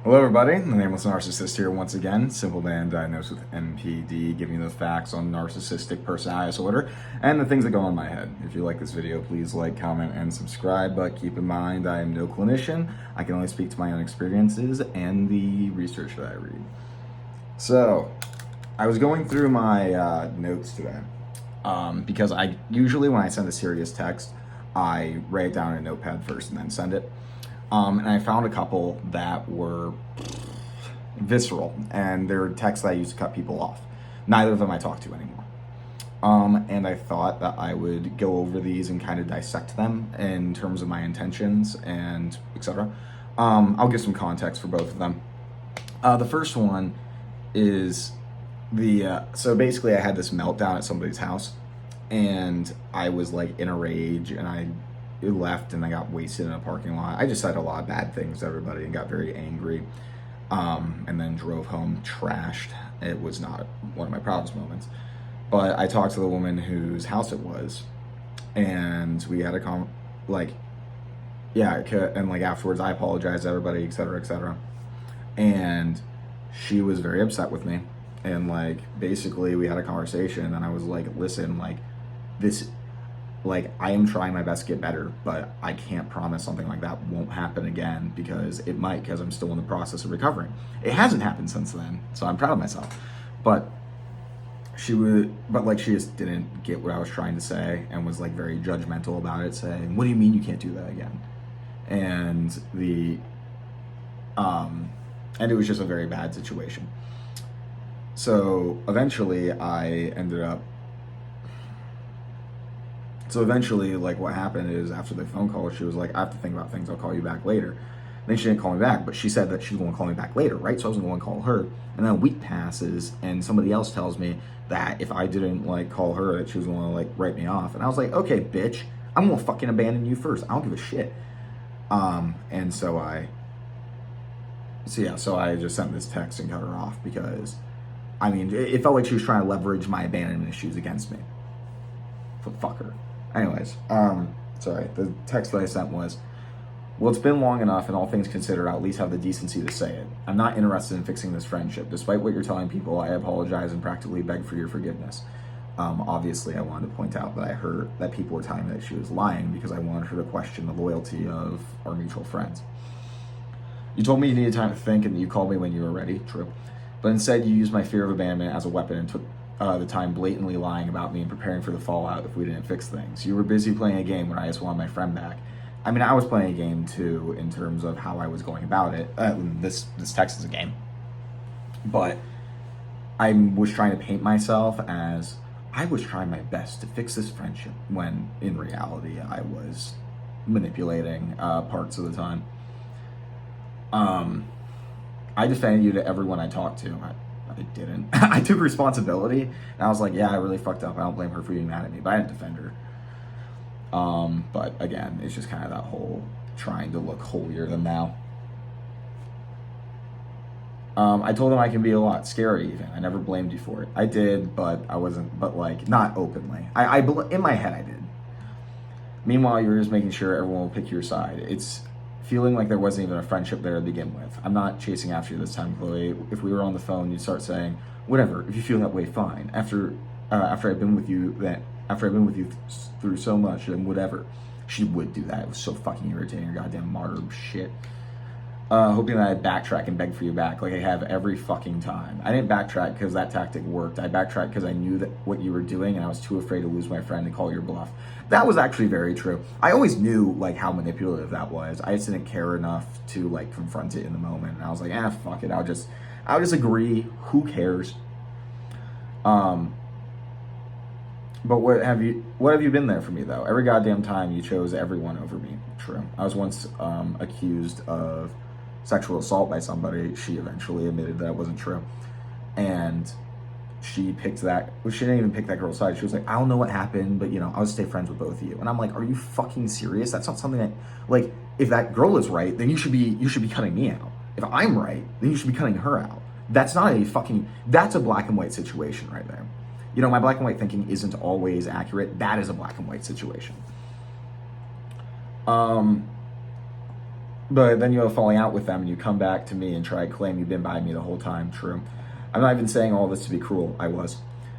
Hello everybody, the Nameless Narcissist here once again. Simple man diagnosed with NPD, giving you the facts on narcissistic personality disorder and the things that go on in my head. If you like this video, please like, comment, and subscribe, but keep in mind I am no clinician. I can only speak to my own experiences and the research that I read. So, I was going through my notes today because I usually, when I send a serious text, I write it down in a notepad first and then send it. And I found a couple that were visceral, and they're texts that I used to cut people off. Neither of them I talk to anymore. And I thought that I would go over these and kind of dissect them in terms of my intentions and etc. I'll give some context for both of them. The first one is so basically I had this meltdown at somebody's house, and I was like in a rage, and I left and I got wasted in a parking lot. I just said a lot of bad things to everybody and got very angry, and then drove home trashed. It was not one of my proudest moments, but I talked to the woman whose house it was, and we had a and like afterwards I apologized to everybody, etc., and she was very upset with me, and like basically we had a conversation, and I was like, listen, like this, like, I am trying my best to get better, but I can't promise something like that won't happen again, because it might, because I'm still in the process of recovering. It hasn't happened since then, so I'm proud of myself. But she just didn't get what I was trying to say, and was like very judgmental about it, saying, "What do you mean you can't do that again?" And and it was just a very bad situation. So eventually, like, what happened is, after the phone call, she was like, "I have to think about things, I'll call you back later." Then she didn't call me back, but she said that she was going to call me back later, right? So I was going to call her, and then a week passes, and somebody else tells me that if I didn't, like, call her, that she was going to, like, write me off. And I was like, okay, bitch, I'm going to fucking abandon you first. I don't give a shit. And so I just sent this text and cut her off, because, I mean, it felt like she was trying to leverage my abandonment issues against me. Fuck her. Anyways, the text that I sent was, "Well, it's been long enough, and all things considered, I'll at least have the decency to say it. I'm not interested in fixing this friendship. Despite what you're telling people, I apologize and practically beg for your forgiveness." Obviously, I wanted to point out that I heard that people were telling me that she was lying, because I wanted her to question the loyalty of our mutual friends. "You told me you needed time to think, and that you called me when you were ready. True. But instead, you used my fear of abandonment as a weapon and took the time blatantly lying about me and preparing for the fallout if we didn't fix things. You were busy playing a game when I just wanted my friend back." I mean, I was playing a game too, in terms of how I was going about it. This text is a game. But I was trying to paint myself as I was trying my best to fix this friendship, when in reality I was manipulating parts of the time. I defended you to everyone I talked to. I didn't. I took responsibility, and I was like, yeah, I really fucked up. I don't blame her for being mad at me, but I didn't defend her. But again, it's just kind of that whole trying to look holier than thou. I told him I can be a lot scary even. I never blamed you for it. I did, but I wasn't, but like, not openly. In my head I did. Meanwhile, you're just making sure everyone will pick your side. It's feeling like there wasn't even a friendship there to begin with. I'm not chasing after you this time, Chloe. If we were on the phone, you'd start saying, "Whatever, if you feel that way, fine. After I've been with you through so much, then whatever." She would do that. It was so fucking irritating, her goddamn martyr shit. Hoping that I'd backtrack and beg for you back, like I have every fucking time. I didn't backtrack because that tactic worked. I backtracked because I knew that what you were doing, and I was too afraid to lose my friend and call your bluff. That was actually very true. I always knew like how manipulative that was. I just didn't care enough to like confront it in the moment. And I was like, fuck it. I'll just agree. Who cares? But what have you been there for me though? Every goddamn time you chose everyone over me. True. I was once accused of sexual assault by somebody. She eventually admitted that it wasn't true, and she picked that. Well, she didn't even pick that girl's side. She was like, "I don't know what happened, but you know, I'll just stay friends with both of you." And I'm like, "Are you fucking serious? That's not something that, like, if that girl is right, then you should be cutting me out. If I'm right, then you should be cutting her out. That's a black and white situation right there. You know, my black and white thinking isn't always accurate. That is a black and white situation." But then you have a falling out with them and you come back to me and try to claim you've been by me the whole time. True. I'm not even saying all this to be cruel. I was.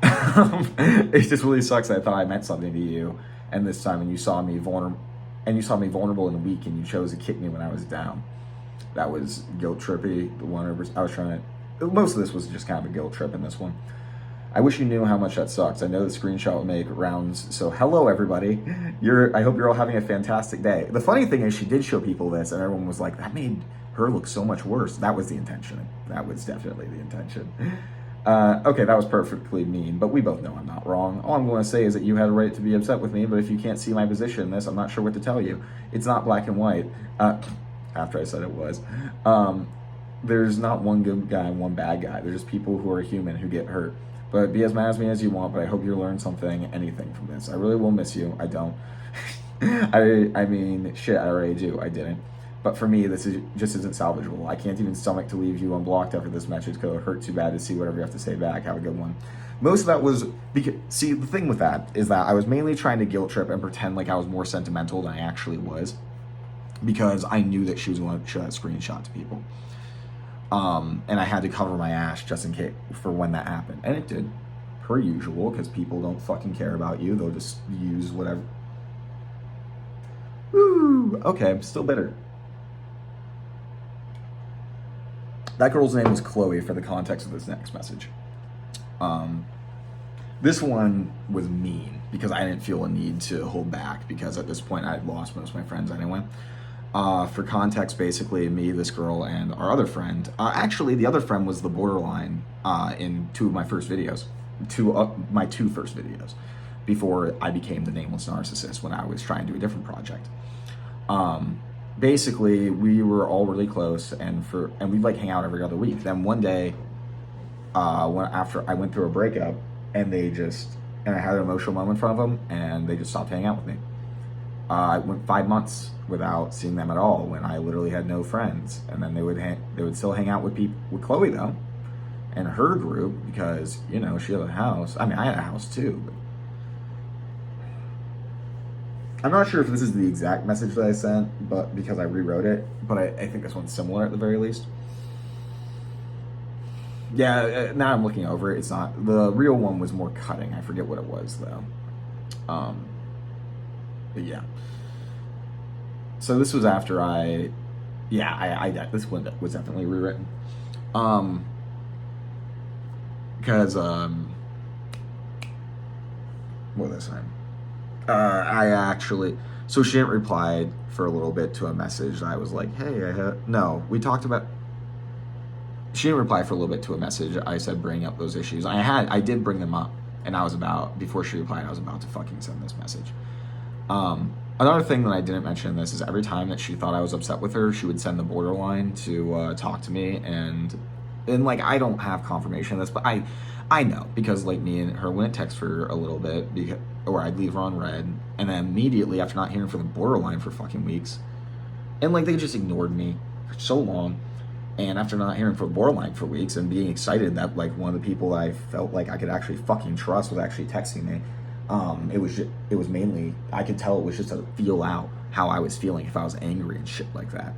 It just really sucks that I thought I meant something to you. And this time when you saw me vulnerable and weak and you chose to kick me when I was down. That was guilt trippy. The one I was trying to, most of this was just kind of a guilt trip in this one. I wish you knew how much that sucks. I know the screenshot will make rounds. So hello everybody. I hope you're all having a fantastic day. The funny thing is she did show people this and everyone was like, that made her look so much worse. That was the intention. That was definitely the intention. Okay, that was perfectly mean, but we both know I'm not wrong. All I'm going to say is that you had a right to be upset with me, but if you can't see my position in this, I'm not sure what to tell you. It's not black and white. After I said it was. There's not one good guy and one bad guy. There's just people who are human who get hurt. But be as mad as me as you want, but I hope you learn anything from this. I really will miss you. I don't. I mean, shit, I already do. I didn't. But for me, this just isn't salvageable. I can't even stomach to leave you unblocked after this message because it hurt too bad to see whatever you have to say back. Have a good one. Most of that was, see, the thing with that is that I was mainly trying to guilt trip and pretend like I was more sentimental than I actually was because I knew that she was going to show that screenshot to people. And I had to cover my ass just in case for when that happened. And it did, per usual, because people don't fucking care about you. They'll just use whatever. Woo! Okay, I'm still bitter. That girl's name was Chloe for the context of this next message. This one was mean because I didn't feel a need to hold back because at this point I had lost most of my friends anyway. For context, basically, me, this girl, and our other friend. Actually, the other friend was the borderline in two of my first videos. My two first videos. Before I became the Nameless Narcissist when I was trying to do a different project. Basically, we were all really close, and we'd like hang out every other week. Then one day, after I went through a breakup, and I had an emotional moment in front of them, and they just stopped hanging out with me. I went 5 months without seeing them at all when I literally had no friends. And then they would still hang out with Chloe though, and her group because, you know, she had a house. I mean, I had a house too. But I'm not sure if this is the exact message that I sent, but because I rewrote it, but I think this one's similar at the very least. Yeah, now I'm looking over it. It's not, the real one was more cutting. I forget what it was though. But yeah. So this was after this one was definitely rewritten. Because, what was I saying? So she didn't reply for a little bit to a message. I was like, hey, she didn't reply for a little bit to a message. I said, bring up those issues. I did bring them up, and before she replied, I was about to fucking send this message. Another thing that I didn't mention in this is every time that she thought I was upset with her, she would send the borderline to talk to me, and like I don't have confirmation of this, but I know because like me and her wouldn't text for a little bit or I'd leave her on red, and then immediately after not hearing from the borderline for fucking weeks, and like they just ignored me for so long, and after not hearing from borderline for weeks and being excited that like one of the people I felt like I could actually fucking trust was actually texting me. It was mainly, I could tell it was just to feel out how I was feeling if I was angry and shit like that.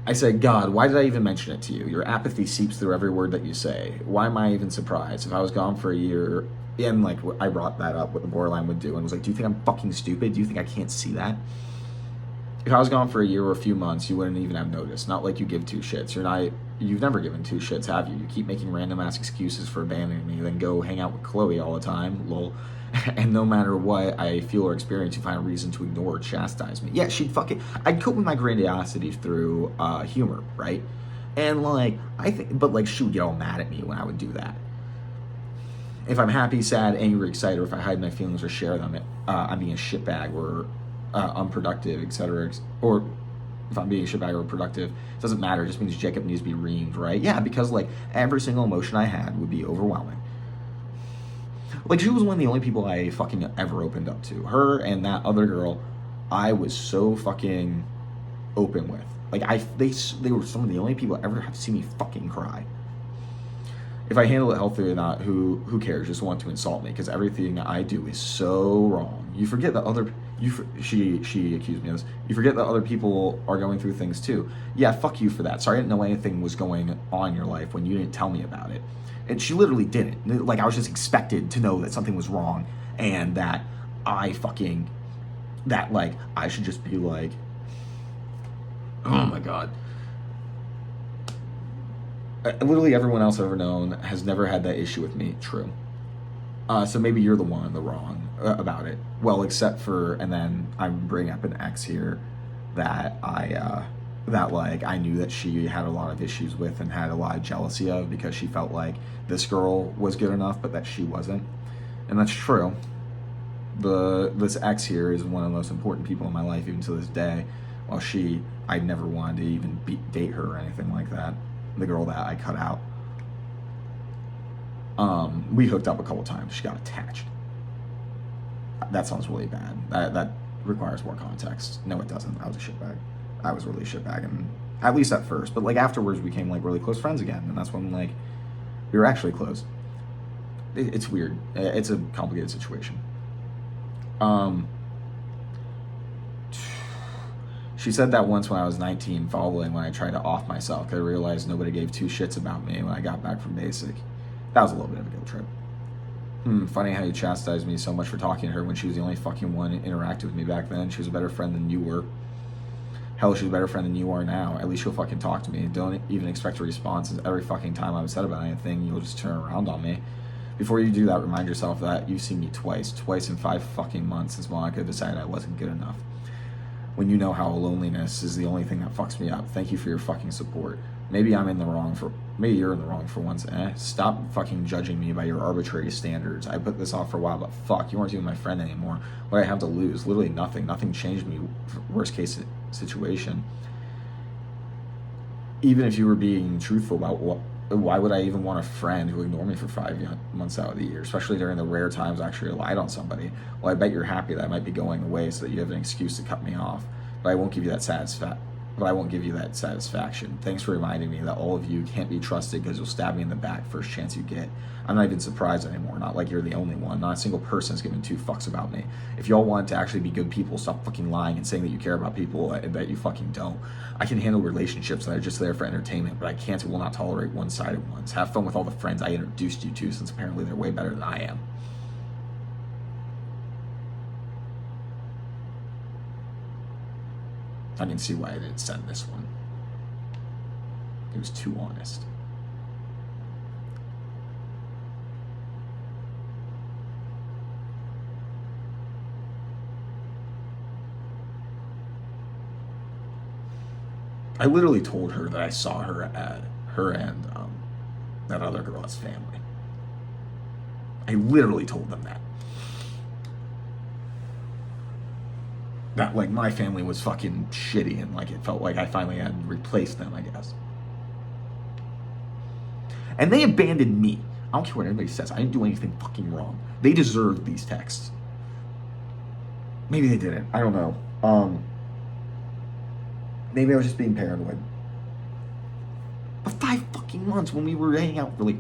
I said, God, why did I even mention it to you? Your apathy seeps through every word that you say. Why am I even surprised? If I was gone for a year, and like I brought that up, what the borderline would do, and was like, do you think I'm fucking stupid? Do you think I can't see that? If I was gone for a year or a few months, you wouldn't even have noticed. Not like you give two shits. You've never given two shits, have you? You keep making random ass excuses for abandoning me, then go hang out with Chloe all the time, lol. And no matter what I feel or experience, you find a reason to ignore or chastise me. Yeah, I'd cope with my grandiosity through humor, right? And like, but like she would get all mad at me when I would do that. If I'm happy, sad, angry, excited, or if I hide my feelings or share them, I'm being a shitbag or unproductive, etc. Or if I'm being a shitbag or productive, it doesn't matter. It just means Jacob needs to be reamed, right? Yeah, because like every single emotion I had would be overwhelming. Like she was one of the only people I fucking ever opened up to. Her and that other girl, I was so fucking open with. Like they were some of the only people I ever have seen me fucking cry. If I handle it healthy or not, who cares? Just want to insult me because everything I do is so wrong. You forget that she accused me of this. You forget that other people are going through things too. Yeah, fuck you for that. Sorry, I didn't know anything was going on in your life when you didn't tell me about it. And she literally didn't. Like, I was just expected to know that something was wrong, and that I should just be like, oh my God. Literally everyone else I've ever known has never had that issue with me. True. So maybe you're the one in the wrong about it. Well, except for, and then I'm bringing up an ex here that I knew that she had a lot of issues with and had a lot of jealousy of, because she felt like this girl was good enough, but that she wasn't. And that's true. This ex here is one of the most important people in my life, even to this day. While I never wanted to even date her or anything like that. The girl that I cut out. We hooked up a couple times. She got attached. That sounds really bad. That requires more context. No, it doesn't. I was a shitbag. I was really a shitbag, and at least at first. But like afterwards, we became like really close friends again, and that's when like we were actually close. It's weird. It's a complicated situation. She said that once when I was 19, following when I tried to off myself, because I realized nobody gave two shits about me when I got back from basic. That was a little bit of a guilt trip. Funny how you chastised me so much for talking to her when she was the only fucking one that interacted with me back then. She was a better friend than you were. Hell, she's a better friend than you are now. At least she'll fucking talk to me. Don't even expect a response, since every fucking time I'm upset about anything, you'll just turn around on me. Before you do that, remind yourself that you've seen me twice in 5 fucking months since Monica decided I wasn't good enough. When you know how loneliness is the only thing that fucks me up. Thank you for your fucking support. Maybe you're in the wrong for once. Stop fucking judging me by your arbitrary standards. I put this off for a while, but fuck, you aren't even my friend anymore. What do I have to lose? Literally nothing. Nothing changed me. Worst case situation. Even if you were being truthful about why would I even want a friend who ignored me for 5 months out of the year, especially during the rare times I actually relied on somebody? Well, I bet you're happy that I might be going away so that you have an excuse to cut me off, but I won't give you that satisfaction. Thanks for reminding me that all of you can't be trusted, because you'll stab me in the back first chance you get. I'm not even surprised anymore. Not like you're the only one. Not a single person is giving 2 fucks about me. If y'all want to actually be good people, stop fucking lying and saying that you care about people that you fucking don't. I can handle relationships that are just there for entertainment, but I can't and will not tolerate one-sided ones. Have fun with all the friends I introduced you to, since apparently they're way better than I am. I can see why I didn't send this one. It was too honest. I literally told her that I saw her and that other girl's family. I literally told them that. That like my family was fucking shitty, and like it felt like I finally had replaced them, I guess. And they abandoned me. I don't care what anybody says. I didn't do anything fucking wrong. They deserved these texts. Maybe they didn't. I don't know. Maybe I was just being paranoid. But 5 fucking months when we were hanging out, really,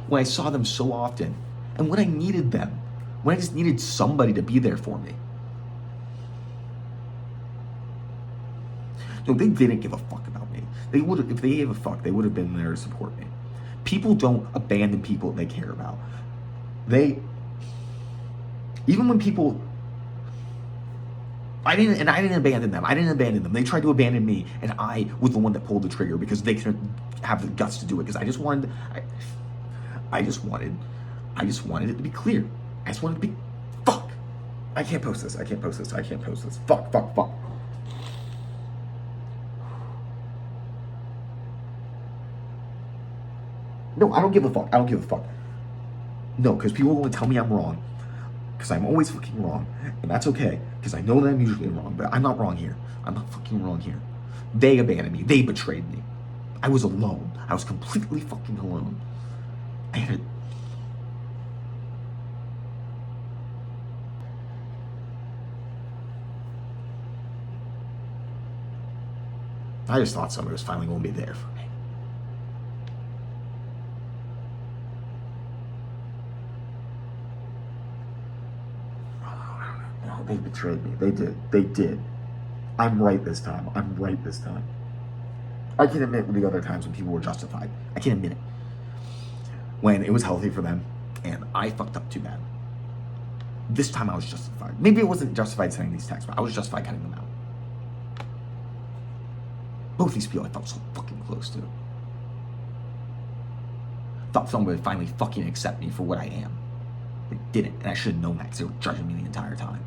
when I saw them so often, and when I needed them, when I just needed somebody to be there for me. No, they didn't give a fuck about me. They would have, if they gave a fuck, they would have been there to support me. People don't abandon people they care about. Even when people, I didn't abandon them. I didn't abandon them. They tried to abandon me, and I was the one that pulled the trigger because they couldn't have the guts to do it. Because I just wanted it to be clear. I just wanted it to be, fuck. I can't post this. Fuck. No, I don't give a fuck. No, because people will tell me I'm wrong. Because I'm always fucking wrong. And that's okay. Because I know that I'm usually wrong. But I'm not wrong here. I'm not fucking wrong here. They abandoned me. They betrayed me. I was alone. I was completely fucking alone. I just thought somebody was finally going to be there for me. they betrayed me. They did. They did. I'm right this time. I'm right this time. I can admit the other times when people were justified. I can admit it. When it was healthy for them, and I fucked up too bad. This time I was justified. Maybe it wasn't justified sending these texts, but I was justified cutting them out. Both these people I felt so fucking close to. Thought someone would finally fucking accept me for what I am. They didn't, and I should have known that because they were judging me the entire time.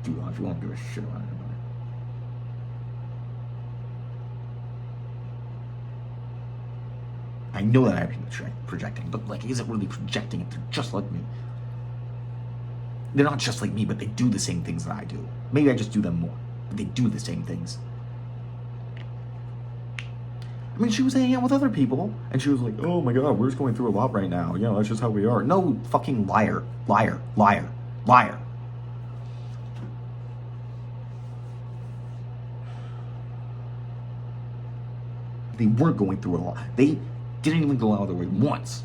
Dude, if you want to give a shit about anybody. I know that I'm projecting, but like, is it really projecting if they're just like me? They're not just like me, but they do the same things that I do. Maybe I just do them more, but they do the same things. I mean, she was hanging out with other people, and she was like, oh my god, we're just going through a lot right now. You know, that's just how we are. No, fucking liar. Liar. Liar. Liar. They weren't going through a lot. They didn't even go out of their way once.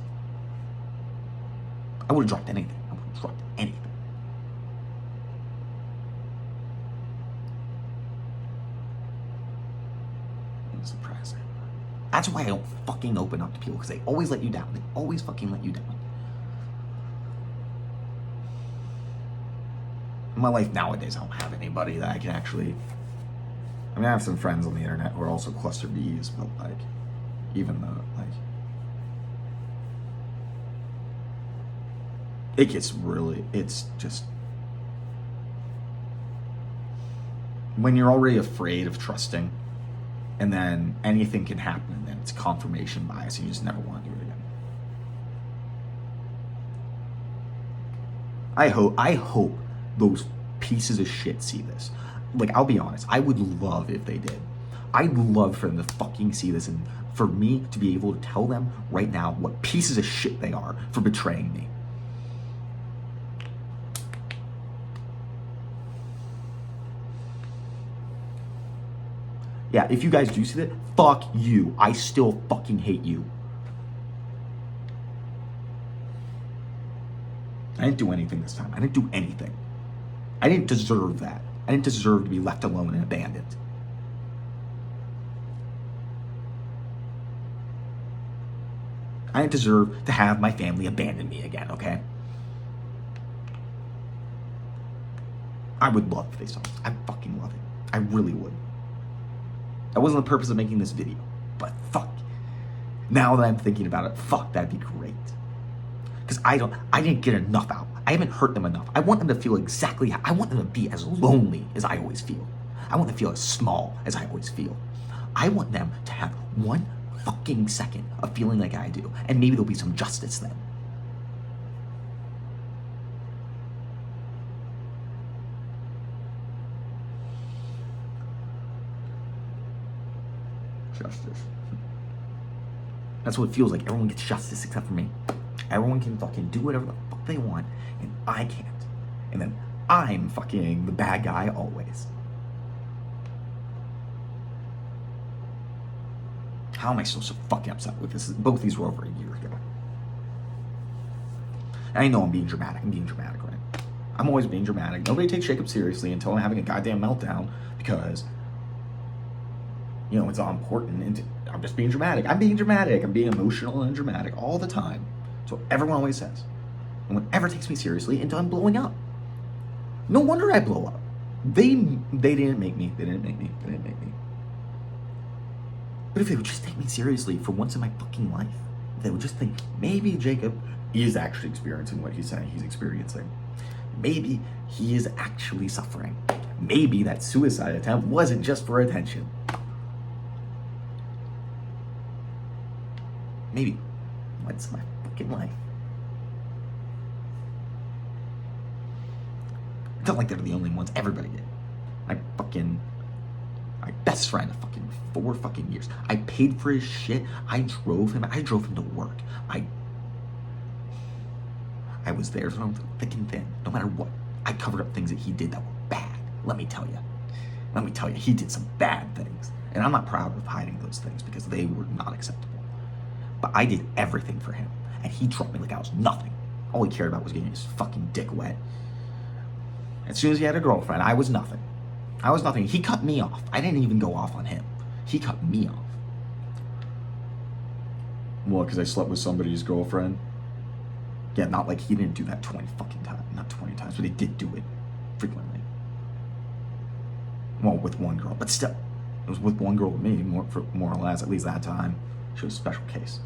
I would have dropped anything. I would have dropped anything. It's surprising. That's why I don't fucking open up to people, because they always let you down. They always fucking let you down. In my life nowadays, I don't have anybody that I can actually... I mean, I have some friends on the internet who are also cluster Bs, but like, even though, like, it gets really, it's just, when you're already afraid of trusting, and then anything can happen, and then it's confirmation bias, and you just never want to do it again. I hope those pieces of shit see this. Like, I'll be honest, I would love if they did. I'd love for them to fucking see this, and for me to be able to tell them right now what pieces of shit they are for betraying me. Yeah, if you guys do see that, fuck you. I still fucking hate you. I didn't do anything this time. I didn't do anything. I didn't deserve that. I didn't deserve to be left alone and abandoned. I didn't deserve to have my family abandon me again, okay? I would love if they saw this. I fucking love it. I really would. That wasn't the purpose of making this video, but fuck. Now that I'm thinking about it, fuck, that'd be great. Because I didn't get enough out. I haven't hurt them enough. I want them to feel exactly how, I want them to be as lonely as I always feel. I want them to feel as small as I always feel. I want them to have one fucking second of feeling like I do, and maybe there'll be some justice then. Justice. That's what it feels like. Everyone gets justice except for me. Everyone can fucking do whatever the fuck they want, and I can't. And then I'm fucking the bad guy always. How am I still so fucking upset with this? Both these were over a year ago. And I know I'm being dramatic. I'm being dramatic, right? I'm always being dramatic. Nobody takes Jacob seriously until I'm having a goddamn meltdown because, you know, it's all important. And I'm just being dramatic. I'm being dramatic. I'm being emotional and dramatic all the time. That's what everyone always says. No one ever takes me seriously until I'm blowing up. No wonder I blow up. They didn't make me. They didn't make me. They didn't make me. But if they would just take me seriously for once in my fucking life, if they would just think, maybe Jacob is actually experiencing what he's saying he's experiencing. Maybe he is actually suffering. Maybe that suicide attempt wasn't just for attention. Maybe once in my fucking life. It's not like they're the only ones. Everybody did. My best friend of fucking 4 fucking years. I paid for his shit. I drove him to work. I was there through thick and thin, no matter what. I covered up things that he did that were bad. Let me tell you, he did some bad things. And I'm not proud of hiding those things because they were not acceptable. But I did everything for him. And he dropped me like I was nothing. All he cared about was getting his fucking dick wet. As soon as he had a girlfriend, I was nothing. I was nothing. He cut me off. I didn't even go off on him. He cut me off. Well, because I slept with somebody's girlfriend? Yeah, not like he didn't do that 20 fucking times. Not 20 times, but he did do it frequently. Well, with one girl, but still. It was with one girl with me, more or less, at least that time. She was a special case.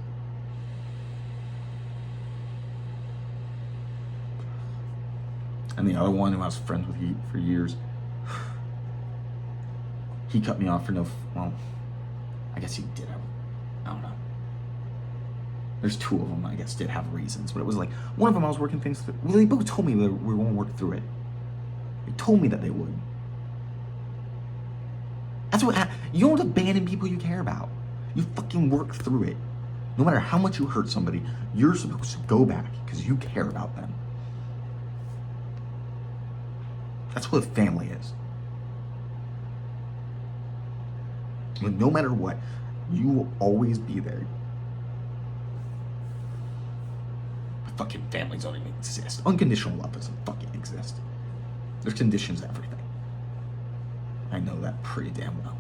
And the other one who I was friends with for years, he cut me off for no, well, I guess he did have, I don't know. There's two of them, I guess, did have reasons, but it was like, one of them I was working things through. Well, they both told me that we were going to work through it. They told me that they would. That's what you don't abandon people you care about. You fucking work through it. No matter how much you hurt somebody, you're supposed to go back because you care about them. That's what a family is. Like, no matter what, you will always be there. But fucking families don't even exist. Unconditional love doesn't fucking exist. There's conditions to everything. I know that pretty damn well.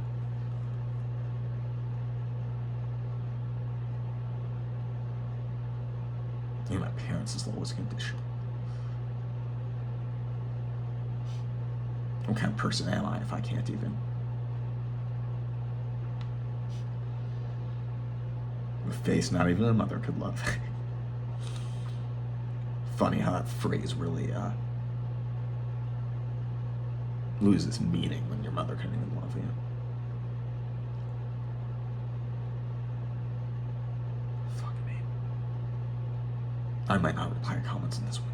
Even my parents' love was conditional. What kind of person am I if I can't even? The face not even a mother could love. Funny how that phrase really loses meaning when your mother couldn't even love you. Fuck me. I might not reply to comments in this one.